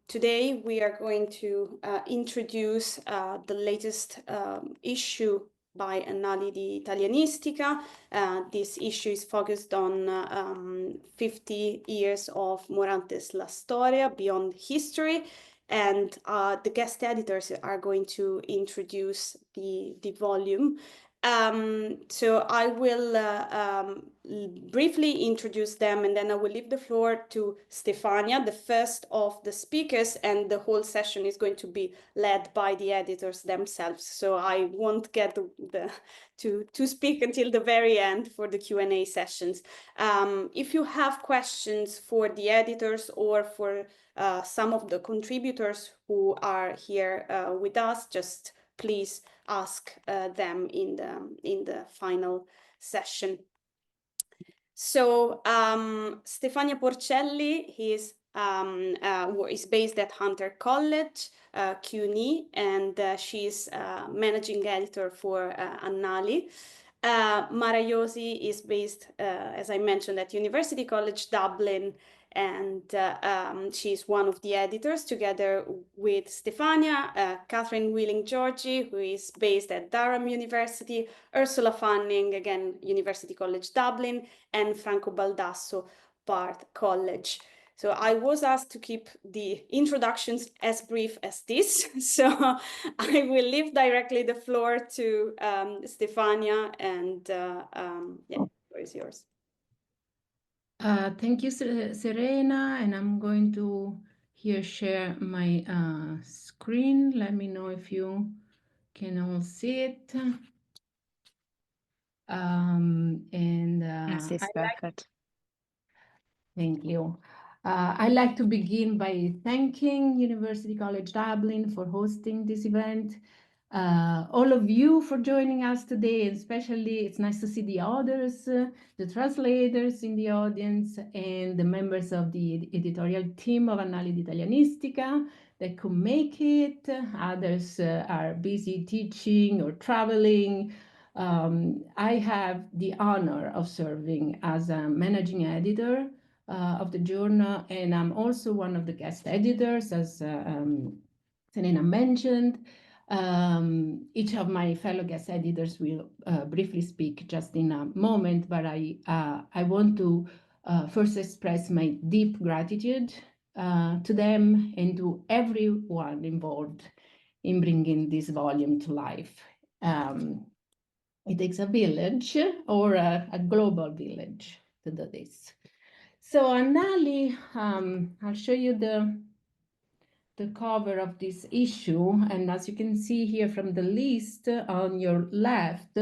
Today we are going to introduce the latest issue by Annali di Italianistica. This issue is focused on 50 years of Morante's La Storia, Beyond History, and the guest editors are going to introduce the volume. So I will briefly introduce them, and then I will leave the floor to Stefania, the first of the speakers, and the whole session is going to be led by the editors themselves. So I won't get to speak until the very end for the Q&A sessions. If you have questions for the editors or for some of the contributors who are here with us, just please ask them in the final session. So Stefania Porcelli is based at Hunter College, CUNY, and she's managing editor for Annali. Mara Josi is based, as I mentioned, at University College Dublin, and she's one of the editors together with Stefania, Katrin Wehling-Giorgi, who is based at Durham University, Ursula Fanning, again, University College Dublin, and Franco Baldasso, Bard College. So I was asked to keep the introductions as brief as this, so I will leave directly the floor to Stefania, and yeah, the floor is yours. Thank you, Serena, and I'm going to here share my screen. Let me know if you can all see it. Yes, it's perfect. Thank you. I'd like to begin by thanking University College Dublin for hosting this event. All of you for joining us today, and especially it's nice to see the authors, the translators in the audience, and the members of the editorial team of Annali di Italianistica that could make it. Others are busy teaching or traveling. I have the honor of serving as a managing editor of the journal, and I'm also one of the guest editors, as Serena mentioned. Each of my fellow guest editors will briefly speak just in a moment, but I want to first express my deep gratitude to them and to everyone involved in bringing this volume to life. It takes a village or a global village to do this. So Annali, I'll show you the cover of this issue, and as you can see here from the list on your left,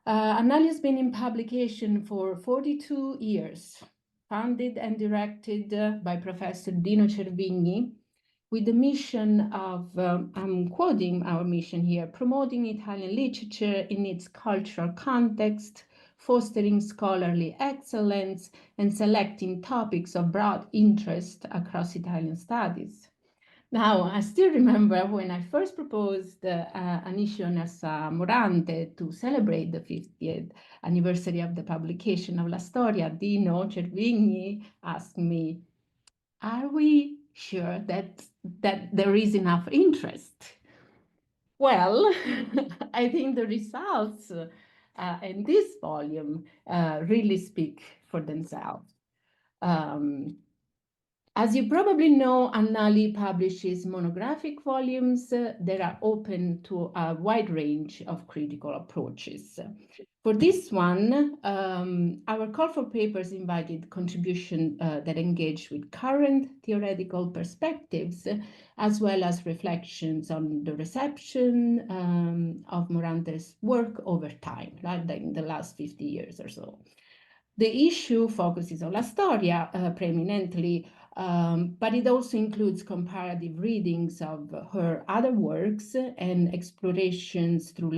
Annali has been in publication for 42 years, founded and directed by Professor Dino Cervigni, with the mission of, I'm quoting our mission here, promoting Italian literature in its cultural context, fostering scholarly excellence, and selecting topics of broad interest across Italian studies. Now, I still remember when I first proposed an issue on Elsa Morante to celebrate the 50th anniversary of the publication of La Storia, Dino Cervigni asked me, are we sure that there is enough interest? Well, I think the results in this volume really speak for themselves. As you probably know, Annali publishes monographic volumes that are open to a wide range of critical approaches. For this one, our call for papers invited contribution that engaged with current theoretical perspectives, as well as reflections on the reception of Morante's work over time, like in the last 50 years or so. The issue focuses on La Storia preeminently, but it also includes comparative readings of her other works and explorations through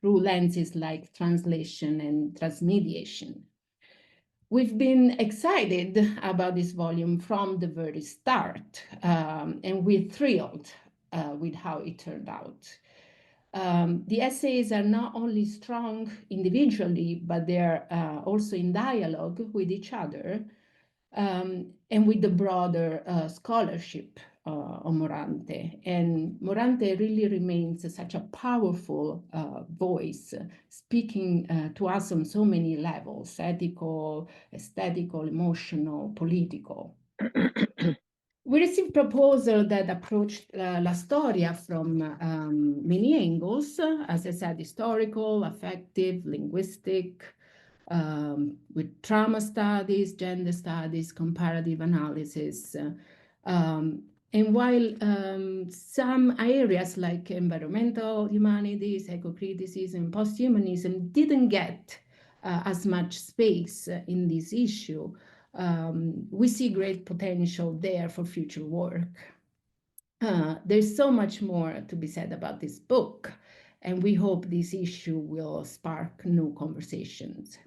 lenses like translation and transmediation. We've been excited about this volume from the very start, and we're thrilled with how it turned out. The essays are not only strong individually, but they're also in dialogue with each other. and with the broader scholarship on Morante. And Morante really remains such a powerful voice, speaking to us on so many levels: ethical, aesthetical, emotional, political. We received proposals that approached La Storia from many angles, as I said, historical, affective, linguistic, with trauma studies, gender studies, comparative analysis. And while some areas like environmental humanities, eco-criticism, post-humanism didn't get as much space in this issue, we see great potential there for future work. There's so much more to be said about this book, and we hope this issue will spark new conversations.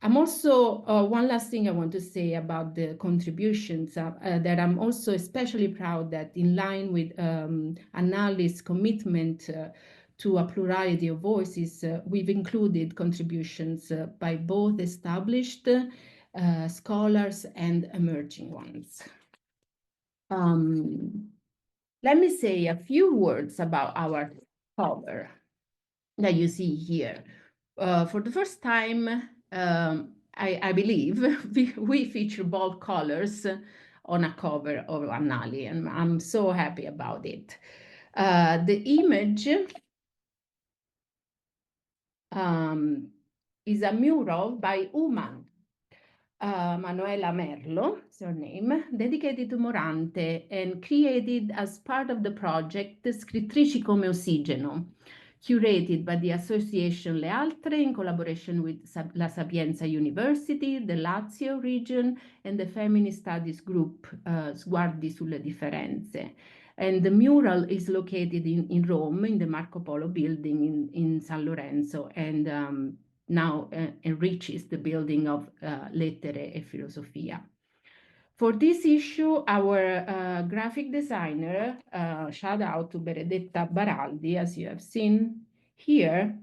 I'm also, one last thing I want to say about the contributions that I'm also especially proud that, in line with Annali's commitment to a plurality of voices, we've included contributions by both established scholars and emerging ones. Let me say a few words about our cover that you see here. For the first time, I believe we feature bold colors on a cover of Annali, and I'm so happy about it. The image is a mural by Uman, Manuela Merlo, is her name, dedicated to Morante and created as part of the project Scrittrici come Ossigeno, curated by the Association Le Altre in collaboration with La Sapienza University, the Lazio region, and the Feminist Studies group Sguardi sulle Differenze. And the mural is located in Rome, in the Marco Polo building in San Lorenzo, and now enriches the building of Lettere e Filosofia. For this issue, our graphic designer, shout out to Benedetta Baraldi, as you have seen here,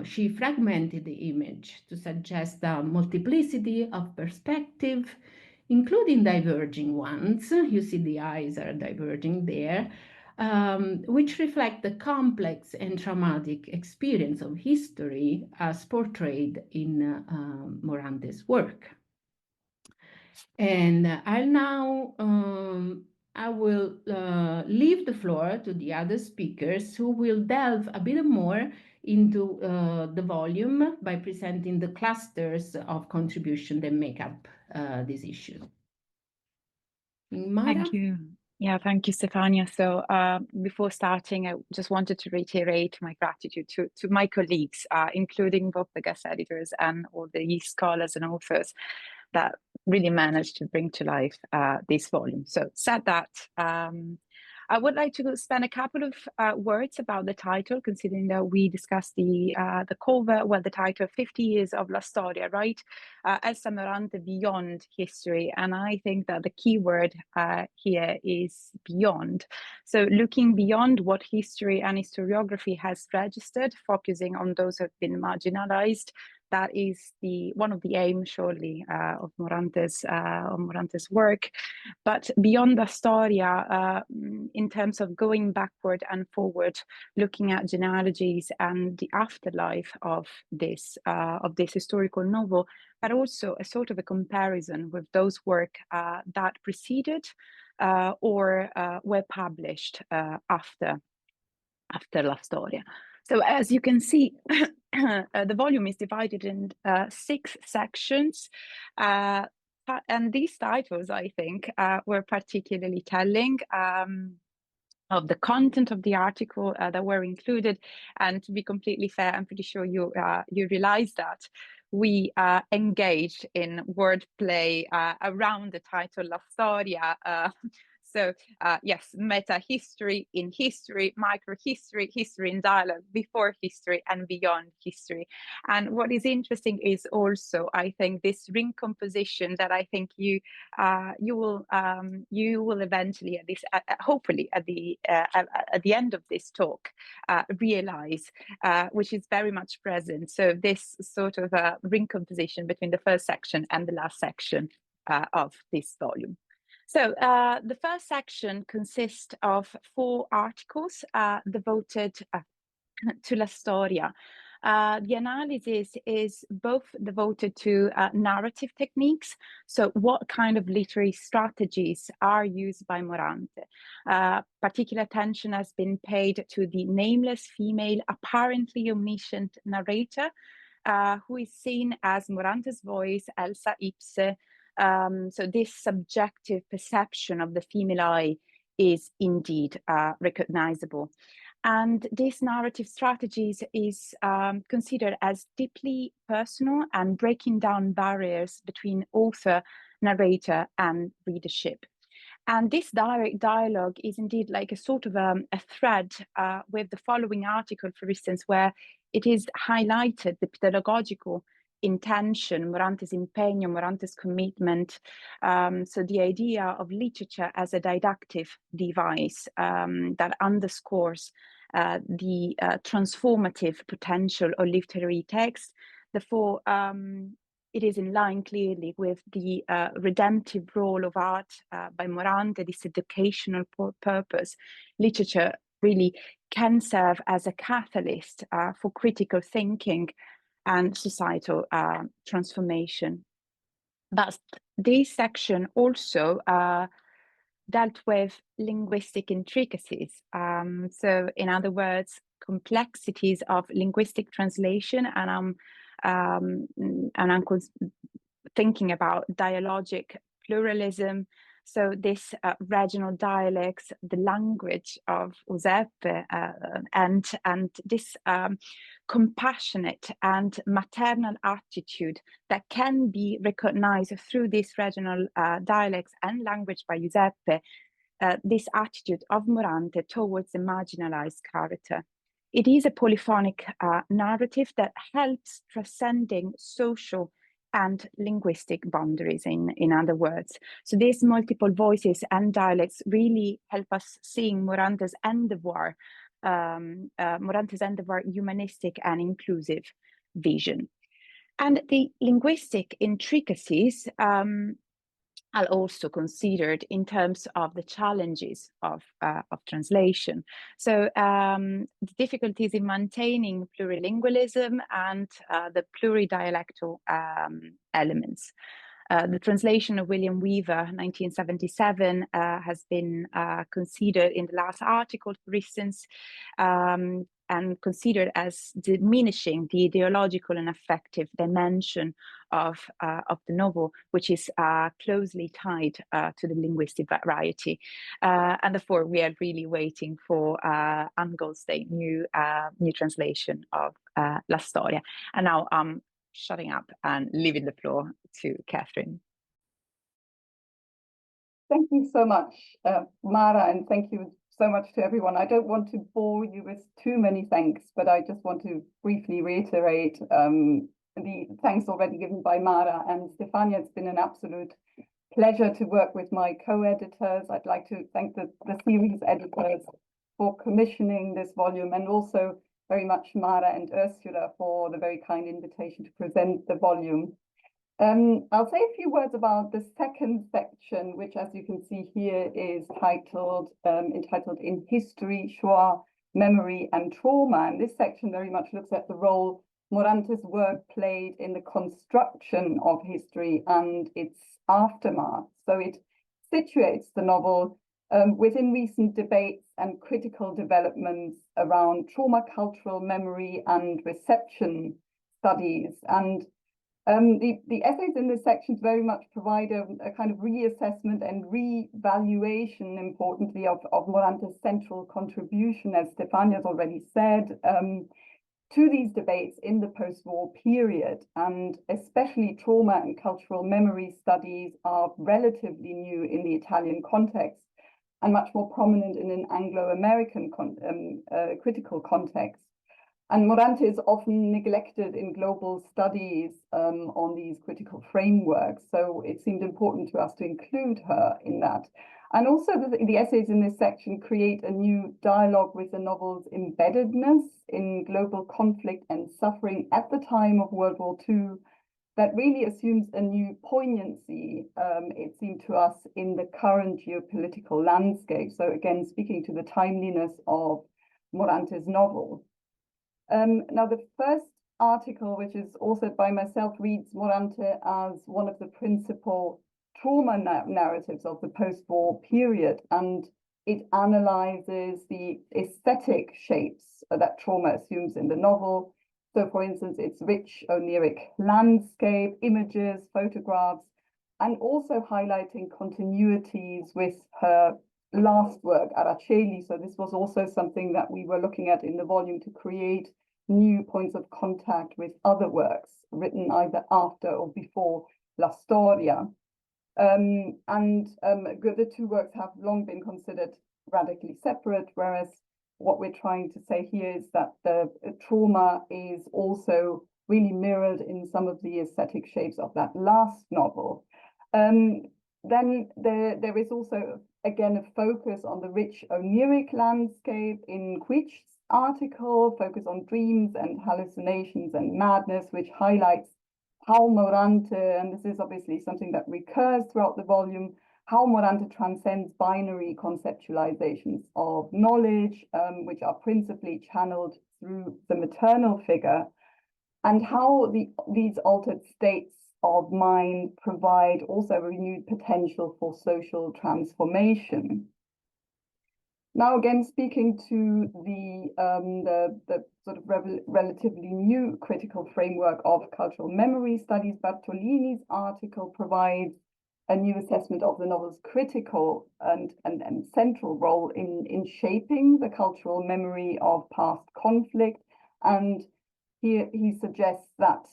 she fragmented the image to suggest a multiplicity of perspective, including diverging ones. You see the eyes are diverging there, which reflect the complex and traumatic experience of history as portrayed in Morante's work. And I'll now, I will leave the floor to the other speakers who will delve a bit more into the volume by presenting the clusters of contribution that make up this issue. Mara? Thank you. Yeah, thank you, Stefania. So before starting, I just wanted to reiterate my gratitude to my colleagues, including both the guest editors and all the scholars and authors that really managed to bring to life this volume. So said that, I would like to spend a couple of words about the title, considering that we discussed the cover, well, the title 50 Years of La Storia, right? Elsa Morante, Beyond History. And I think that the key word here is beyond. So looking beyond what history and historiography has registered, focusing on those who have been marginalized. That is one of the aims, surely, of Morante's work. But beyond the Storia, in terms of going backward and forward, looking at genealogies and the afterlife of this historical novel, but also a sort of a comparison with those work that preceded or were published after La Storia. So as you can see, the volume is divided in 6 sections. And these titles, I think, were particularly telling of the content of the article that were included. And to be completely fair, I'm pretty sure you realize that we engaged in wordplay around the title La Storia. So yes, meta history in history, micro history, history in dialogue, before history and beyond history. And what is interesting is also, I think, this ring composition that I think you will eventually at this hopefully at the end of this talk realize, which is very much present. So this sort of ring composition between the first section and the last section of this volume. So the first section consists of 4 articles devoted to La Storia. The analysis is both devoted to narrative techniques, so what kind of literary strategies are used by Morante. Particular attention has been paid to the nameless female, apparently omniscient narrator, who is seen as Morante's voice, Elsa ipse. So this subjective perception of the female eye is indeed recognizable. And this narrative strategies is considered as deeply personal and breaking down barriers between author, narrator, and readership. And this direct dialogue is indeed like a sort of a thread with the following article, for instance, where it is highlighted the pedagogical intention, Morante's impegno, Morante's commitment. So the idea of literature as a didactic device that underscores the transformative potential of literary text. Therefore, it is in line clearly with the redemptive role of art by Morante, this educational purpose. Literature really can serve as a catalyst for critical thinking and societal transformation. But this section also dealt with linguistic intricacies. So in other words, complexities of linguistic translation, and I'm thinking about dialogic pluralism. So this regional dialects, the language of Giuseppe, and this compassionate and maternal attitude that can be recognized through these regional dialects and language by Giuseppe, this attitude of Morante towards the marginalized character. It is a polyphonic narrative that helps transcending social and linguistic boundaries, in other words. So these multiple voices and dialects really help us seeing Morante's endeavor, humanistic and inclusive vision. And the linguistic intricacies are also considered in terms of the challenges of translation. So the difficulties in maintaining plurilingualism and the pluridialectal elements. The translation of William Weaver, 1977, has been considered in the last article, for instance, and considered as diminishing the ideological and affective dimension of the novel, which is closely tied to the linguistic variety. And therefore, we are really waiting for Anne Goldstein's new translation of La Storia. And now I'm shutting up and leaving the floor to Katrin. Thank you so much, Mara, and thank you so much to everyone. I don't want to bore you with too many thanks, but I just want to briefly reiterate the thanks already given by Mara and Stefania. It's been an absolute pleasure to work with my co-editors. I'd like to thank the series editors for commissioning this volume, and also very much Mara and Ursula for the very kind invitation to present the volume. I'll say a few words about the second section, which, as you can see here, is entitled In History, Shoah, Memory and Trauma. And this section very much looks at the role Morante's work played in the construction of history and its aftermath. So it situates the novel within recent debates and critical developments around trauma, cultural memory and reception studies. And the essays in this section very much provide a kind of reassessment and revaluation, importantly, of Morante's central contribution, as Stefania has already said, to these debates in the post-war period. And especially trauma and cultural memory studies are relatively new in the Italian context. and much more prominent in an Anglo-American critical context. And Morante is often neglected in global studies on these critical frameworks. So it seemed important to us to include her in that. And also the essays in this section create a new dialogue with the novel's embeddedness in global conflict and suffering at the time of World War II that really assumes a new poignancy, it seemed to us, in the current geopolitical landscape. So again, speaking to the timeliness of Morante's novel. Now, the first article, which is authored by myself, reads Morante as one of the principal trauma narratives of the post-war period, and it analyzes the aesthetic shapes that trauma assumes in the novel. So, for instance, its rich oniric landscape, images, photographs, and also highlighting continuities with her last work, Araceli. So this was also something that we were looking at in the volume to create new points of contact with other works written either after or before La Storia. The two works have long been considered radically separate, whereas what we're trying to say here is that the trauma is also really mirrored in some of the aesthetic shapes of that last novel. Then there is also, again, a focus on the rich oniric landscape in Quitch's article, focus on dreams and hallucinations and madness, which highlights how Morante, and this is obviously something that recurs throughout the volume, how Morante transcends binary conceptualizations of knowledge, which are principally channeled through the maternal figure, and how these altered states of mind provide also a renewed potential for social transformation. Now, again, speaking to the sort of relatively new critical framework of cultural memory studies, Bartolini's article provides a new assessment of the novel's critical and central role in shaping the cultural memory of past conflict. And here he suggests that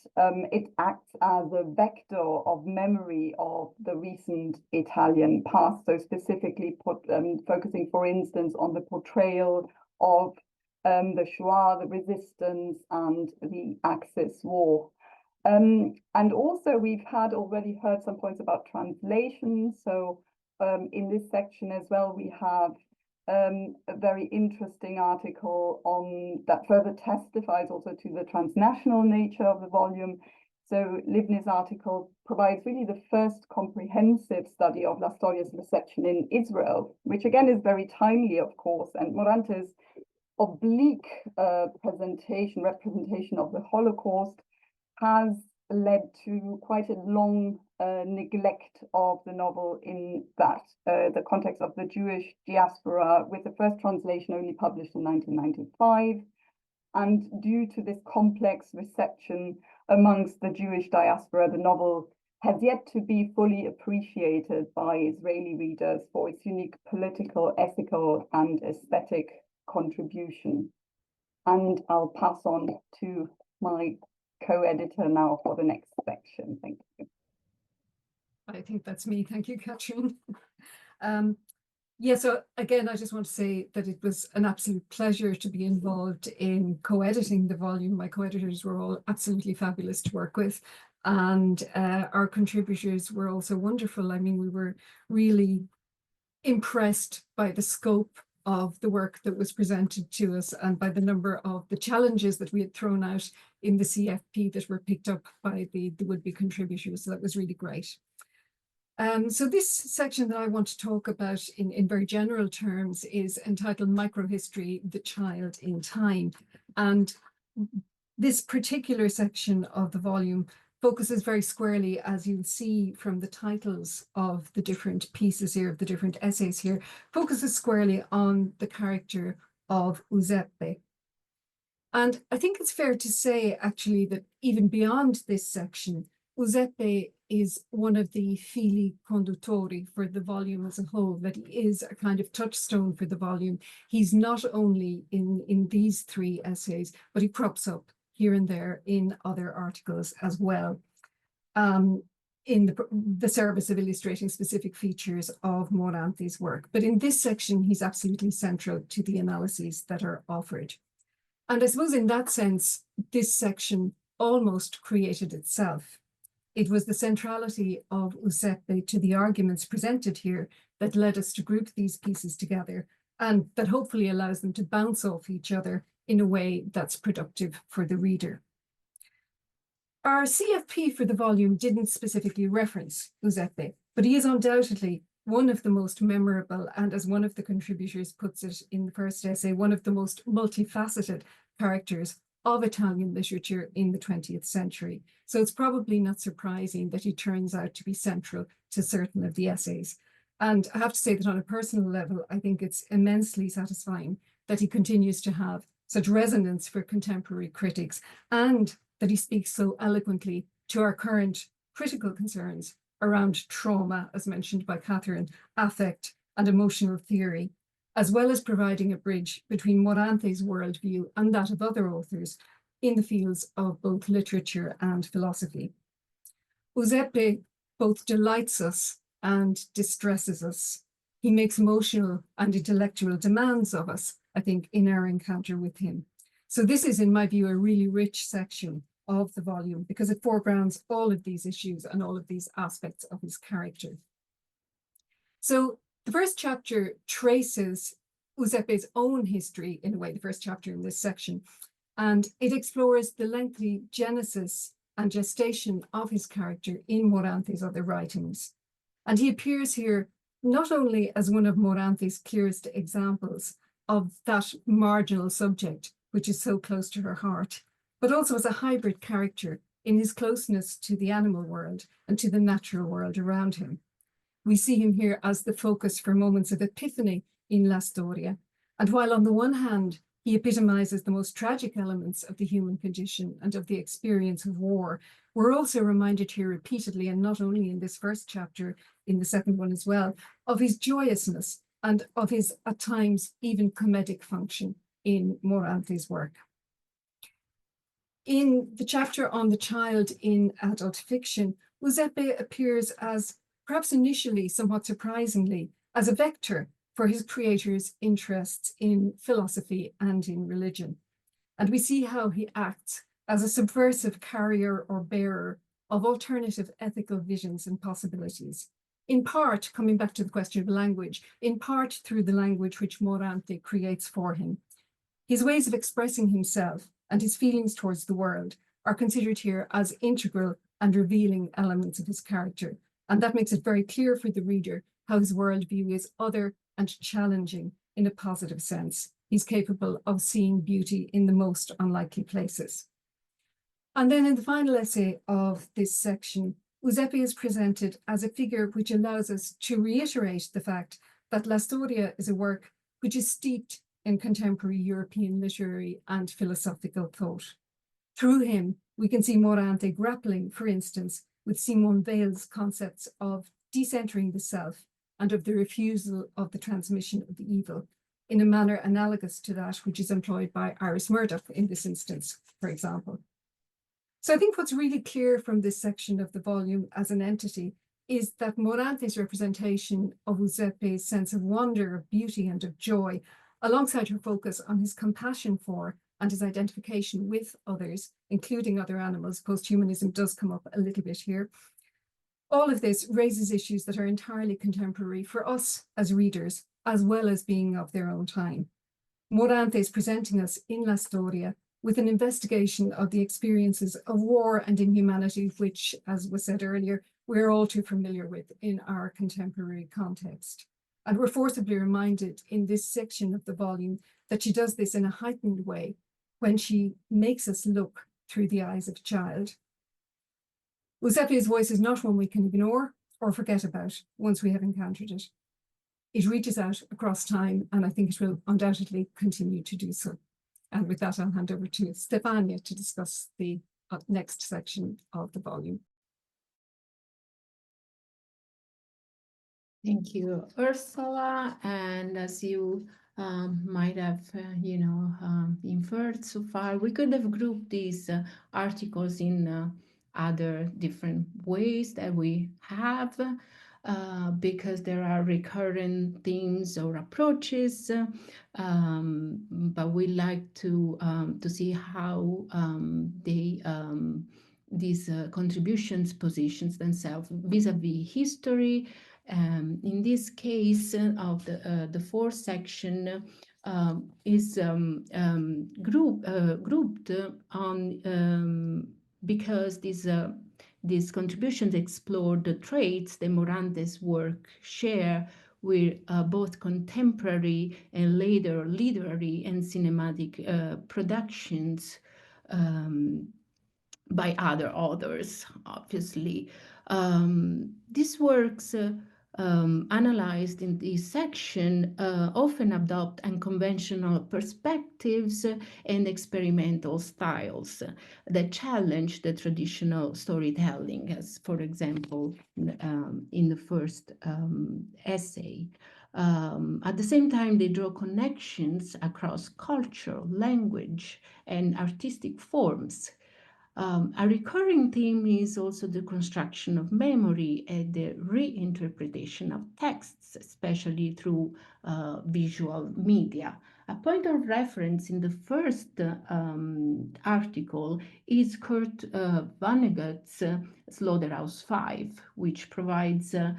it acts as a vector of memory of the recent Italian past, so specifically focusing, for instance, on the portrayal of the Shoah, the resistance, and the Axis War. And also we've already heard some points about translation. So in this section as well, we have a very interesting article on that further testifies also to the transnational nature of the volume. So Livni's article provides really the first comprehensive study of La Storia's reception in Israel, which again is very timely, of course, and Morante's oblique representation of the Holocaust has led to quite a long neglect of the novel in the context of the Jewish diaspora, with the first translation only published in 1995. And due to this complex reception amongst the Jewish diaspora, the novel has yet to be fully appreciated by Israeli readers for its unique political, ethical, and aesthetic contribution. And I'll pass on to my co-editor now for the next section. Thank you. I think that's me. Thank you, Katrin. So again, I just want to say that it was an absolute pleasure to be involved in co-editing the volume. My co-editors were all absolutely fabulous to work with, and our contributors were also wonderful. I mean, we were really impressed by the scope of the work that was presented to us and by the number of the challenges that we had thrown out in the CFP that were picked up by the would-be contributors. So that was really great. So this section that I want to talk about in very general terms is entitled Microhistory, the Child in Time. And this particular section of the volume focuses very squarely, as you'll see from the titles of the different pieces here, of the different essays here, focuses squarely on the character of Giuseppe. And I think it's fair to say, actually, that even beyond this section, Giuseppe is one of the fili conduttori for the volume as a whole, that he is a kind of touchstone for the volume. He's not only in these three essays, but he crops up here and there in other articles as well. in the service of illustrating specific features of Morante's work. But in this section, he's absolutely central to the analyses that are offered. And I suppose in that sense, this section almost created itself. It was the centrality of Giuseppe to the arguments presented here that led us to group these pieces together, and that hopefully allows them to bounce off each other in a way that's productive for the reader. Our CFP for the volume didn't specifically reference Giuseppe, but he is undoubtedly one of the most memorable, and as one of the contributors puts it in the first essay, one of the most multifaceted characters of Italian literature in the 20th century. So it's probably not surprising that he turns out to be central to certain of the essays. And I have to say that on a personal level, I think it's immensely satisfying that he continues to have such resonance for contemporary critics, and that he speaks so eloquently to our current critical concerns around trauma, as mentioned by Katrin, affect, and emotional theory, as well as providing a bridge between Morante's worldview and that of other authors in the fields of both literature and philosophy. Giuseppe both delights us and distresses us. He makes emotional and intellectual demands of us, I think, in our encounter with him. So this is, in my view, a really rich section of the volume because it foregrounds all of these issues and all of these aspects of his character. So the first chapter traces Giuseppe's own history, in a way, the first chapter in this section, and it explores the lengthy genesis and gestation of his character in Morante's other writings. And he appears here not only as one of Morante's clearest examples of that marginal subject, which is so close to her heart, but also as a hybrid character in his closeness to the animal world and to the natural world around him. We see him here as the focus for moments of epiphany in La Storia. And while on the one hand, he epitomizes the most tragic elements of the human condition and of the experience of war, we're also reminded here repeatedly, and not only in this first chapter, in the second one as well, of his joyousness and of his, at times, even comedic function in Morante's work. In the chapter on the child in adult fiction, Giuseppe appears as, perhaps initially, somewhat surprisingly, as a vector for his creator's interests in philosophy and in religion. And we see how he acts as a subversive carrier or bearer of alternative ethical visions and possibilities. In part, coming back to the question of language, in part through the language which Morante creates for him. His ways of expressing himself and his feelings towards the world are considered here as integral and revealing elements of his character. And that makes it very clear for the reader how his worldview is other and challenging in a positive sense. He's capable of seeing beauty in the most unlikely places. And then in the final essay of this section, Giuseppe is presented as a figure which allows us to reiterate the fact that La Storia is a work which is steeped in contemporary European literary and philosophical thought. Through him, we can see Morante grappling, for instance, with Simone Weil's concepts of decentering the self and of the refusal of the transmission of the evil in a manner analogous to that which is employed by Iris Murdoch in this instance, for example. So I think what's really clear from this section of the volume as an entity is that Morante's representation of Giuseppe's sense of wonder, of beauty, and of joy, alongside her focus on his compassion for and his identification with others, including other animals. Posthumanism does come up a little bit here. All of this raises issues that are entirely contemporary for us as readers, as well as being of their own time. Morante is presenting us in La Storia with an investigation of the experiences of war and inhumanity, which, as was said earlier, we're all too familiar with in our contemporary context. And we're forcibly reminded in this section of the volume that she does this in a heightened way when she makes us look through the eyes of a child. Giuseppe's voice is not one we can ignore or forget about once we have encountered it. It reaches out across time, and I think it will undoubtedly continue to do so. And with that, I'll hand over to Stefania to discuss the next section of the volume. Thank you, Ursula. And as you might have, inferred so far, we could have grouped these articles in other different ways that we have, because there are recurrent themes or approaches, but we like to see how these contributions positions themselves vis-a-vis history. In this case of the fourth section is grouped on because these contributions explore the traits that Morante's work share with both contemporary and later literary and cinematic productions by other authors, obviously. These works analyzed in this section often adopt unconventional perspectives and experimental styles that challenge the traditional storytelling, as, for example, in the first essay. At the same time, they draw connections across culture, language, and artistic forms. A recurring theme is also the construction of memory and the reinterpretation of texts, especially through visual media. A point of reference in the first article is Kurt Vonnegut's Slaughterhouse-Five, which provides a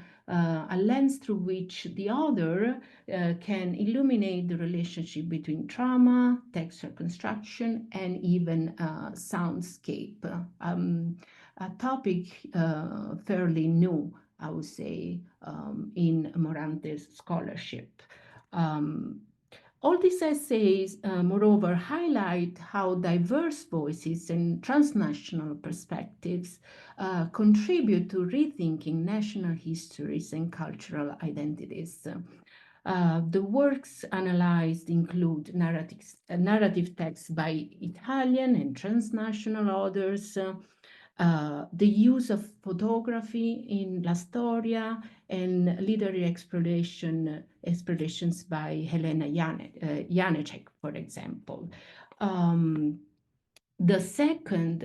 lens through which the author can illuminate the relationship between trauma, textual construction, and even soundscape. A topic fairly new, I would say, in Morante's scholarship. All these essays, moreover, highlight how diverse voices and transnational perspectives contribute to rethinking national histories and cultural identities. The works analyzed include narrative texts by Italian and transnational authors, the use of photography in La Storia, and literary explorations by Helena Janecek, for example. The second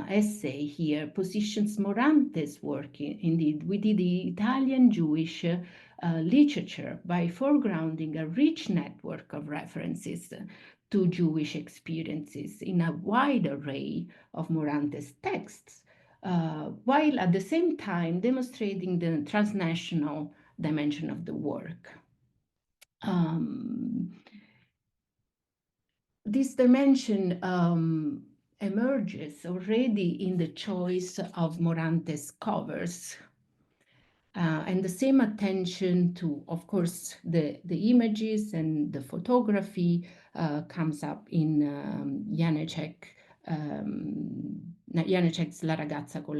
essay here positions Morante's work indeed within the Italian Jewish literature by foregrounding a rich network of references to Jewish experiences in a wide array of Morante's texts, while at the same time demonstrating the transnational dimension of the work. This dimension emerges already in the choice of Morante's covers. And the same attention to, of course, the images and the photography comes up in Janecek's La ragazza con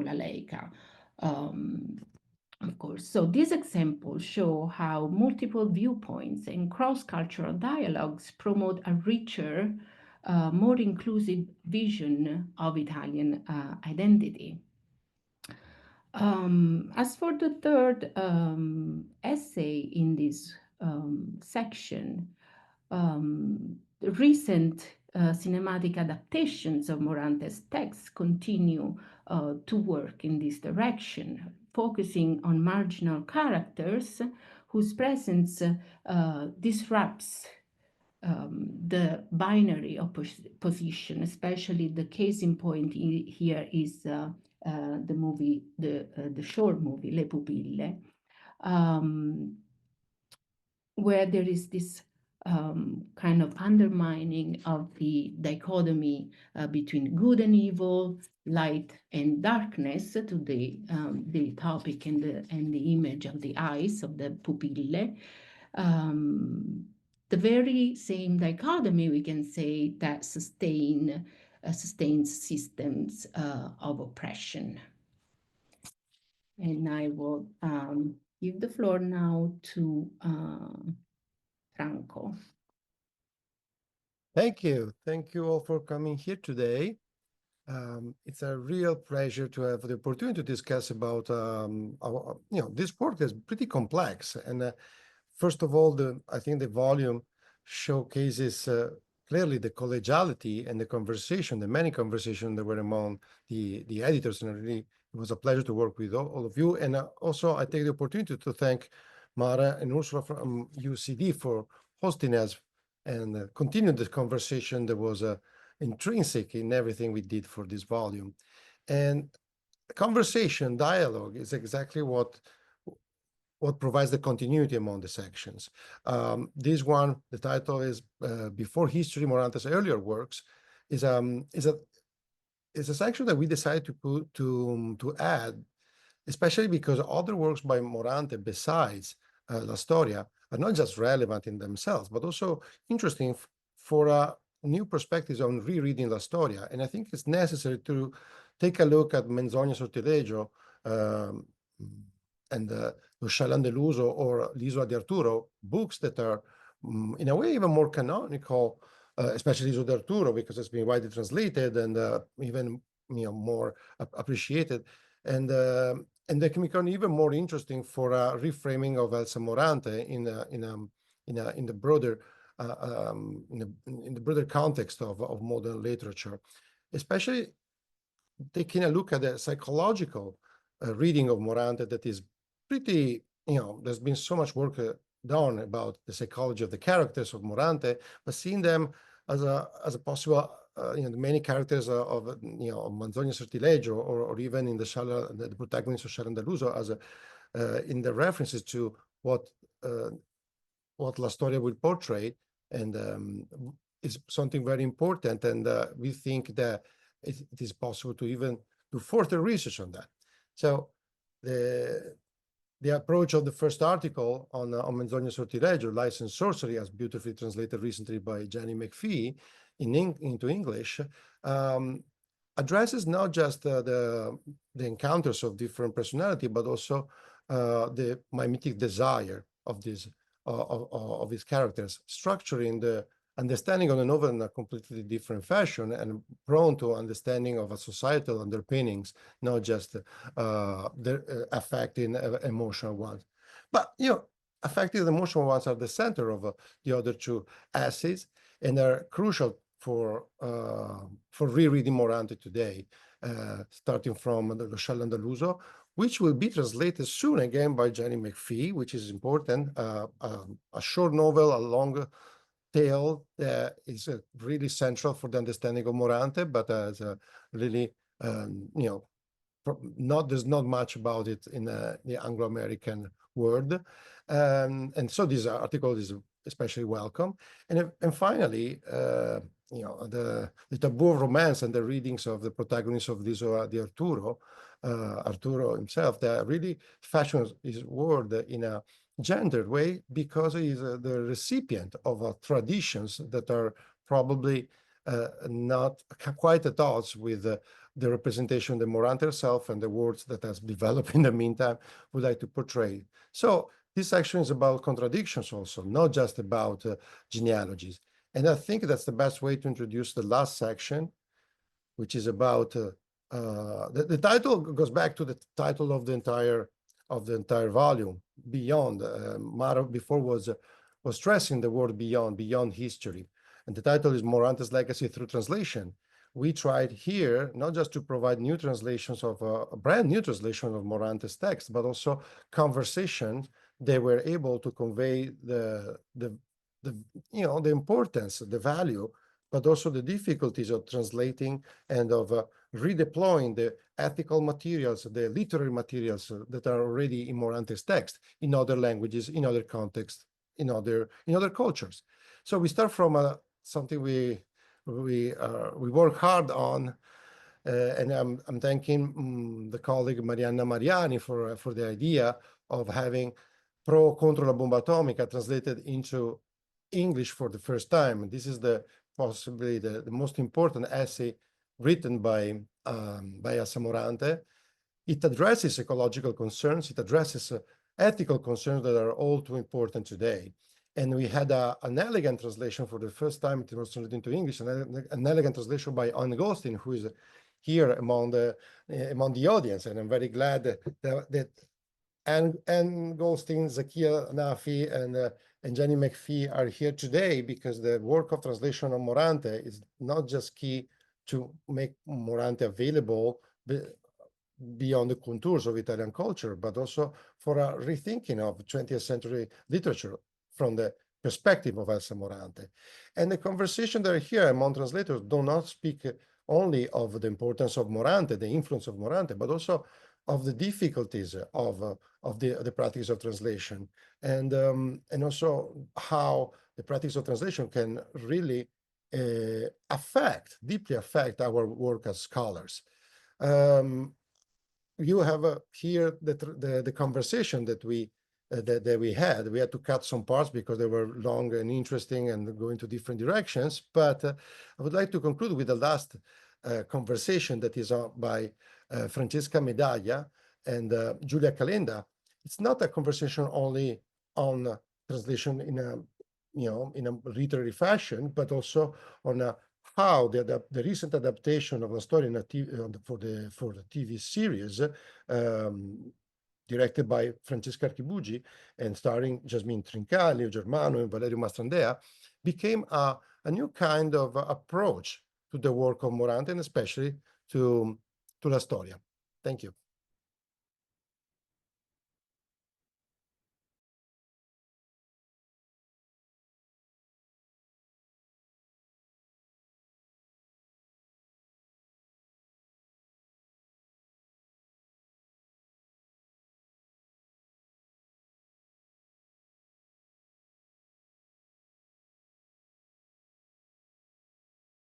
la Leica. Of course, so these examples show how multiple viewpoints and cross-cultural dialogues promote a richer, more inclusive vision of Italian identity. As for the third essay in this section, the recent cinematic adaptations of Morante's texts continue to work in this direction, focusing on marginal characters whose presence disrupts the binary position. Especially the case in point here is the movie, the short movie Le Pupille, where there is this kind of undermining of the dichotomy between good and evil, light and darkness, to the topic and the image of the eyes of the pupille. The very same dichotomy, we can say, that sustains systems of oppression. And I will give the floor now to Franco. Thank you. Thank you all for coming here today. It's a real pleasure to have the opportunity to discuss about, this work is pretty complex. And first of all, I think the volume showcases clearly the collegiality and the conversation, the many conversations that were among the editors, and really it was a pleasure to work with all of you. And also I take the opportunity to thank Mara and Ursula from UCD for hosting us and continue the conversation that was intrinsic in everything we did for this volume. And conversation, dialogue is exactly what provides the continuity among the sections. This one, the title is Before History, Morante's Earlier Works, is a section that we decided to add, especially because other works by Morante besides La Storia are not just relevant in themselves, but also interesting for new perspectives on rereading La Storia. And I think it's necessary to take a look at Menzogne Sortileggio and Lo Sciallan dell'Uso or L'Isola di Arturo, books that are in a way even more canonical, especially L'Isola di Arturo, because it's been widely translated and even more appreciated. And they can become even more interesting for a reframing of Elsa Morante in the broader context of modern literature, especially taking a look at the psychological reading of Morante that is pretty, there's been so much work done about the psychology of the characters of Morante, but seeing them as a possible, the many characters of Manzoni Sortileggio, or even in the protagonist of Sciallan dell'Uso, as in the references to what La Storia will portray, and is something very important. And we think that it is possible to even do further research on that. So the approach of the first article on Menzogne Sortileggio, Lies and Sorcery, as beautifully translated recently by Jenny McPhee into English, addresses not just the encounters of different personality, but also the mimetic desire of these characters, structuring the understanding of the novel in a completely different fashion and prone to understanding of a societal underpinnings, not just the affecting emotional ones. But, affecting emotional ones are the center of the other two essays, and are crucial for rereading Morante today, starting from Lo Sciallan dell'Uso, which will be translated soon again by Jenny McPhee, which is important, a short novel, a long tale that is really central for the understanding of Morante, but as really, there's not much about it in the Anglo-American world. And so this article is especially welcome. And finally, the taboo of romance and the readings of the protagonist of L'Isola di Arturo, Arturo himself, that really fashions his world in a gendered way, because he is the recipient of traditions that are probably not quite at odds with the representation that Morante herself and the words that has developed in the meantime would like to portray. So this section is about contradictions also, not just about genealogies. And I think that's the best way to introduce the last section, which is about the title goes back to the title of the entire volume, Beyond. Mara before was stressing the word beyond history, and the title is Morante's Legacy Through Translation. We tried here not just to provide new translations of a brand new translation of Morante's text, but also conversations that were able to convey the importance, the value, but also the difficulties of translating and of redeploying the ethical materials, the literary materials that are already in Morante's text in other languages, in other contexts, in other cultures. So we start from something we work hard on, and I'm thanking the colleague Marianna Mariani for the idea of having Pro contro la bomba atomica translated into English for the first time. This is possibly the most important essay written by Elsa Morante. It addresses ecological concerns. It addresses ethical concerns that are all too important today. And we had an elegant translation for the first time. It was translated into English, an elegant translation by Anne Goldstein, who is here among the audience. And I'm very glad that Anne Goldstein, Zakia Nafi, and and Jenny McPhee are here today because the work of translation of Morante is not just key to make Morante available beyond the contours of Italian culture, but also for a rethinking of 20th century literature from the perspective of Elsa Morante. And the conversation that are here among translators do not speak only of the importance of Morante, the influence of Morante, but also of the difficulties of the practice of translation, and also how the practice of translation can really deeply affect our work as scholars. You have here the conversation that we had. We had to cut some parts because they were long and interesting and go into different directions. But I would like to conclude with the last conversation that is by Francesca Medaglia and Giulia Calenda. It's not a conversation only on translation in a literary fashion, but also on how the recent adaptation of La Storia for the TV series, directed by Francesca Archibugi and starring Jasmine Trincali, Germano, and Valerio Mastrandea, became a new kind of approach to the work of Morante, and especially to La Storia. Thank you.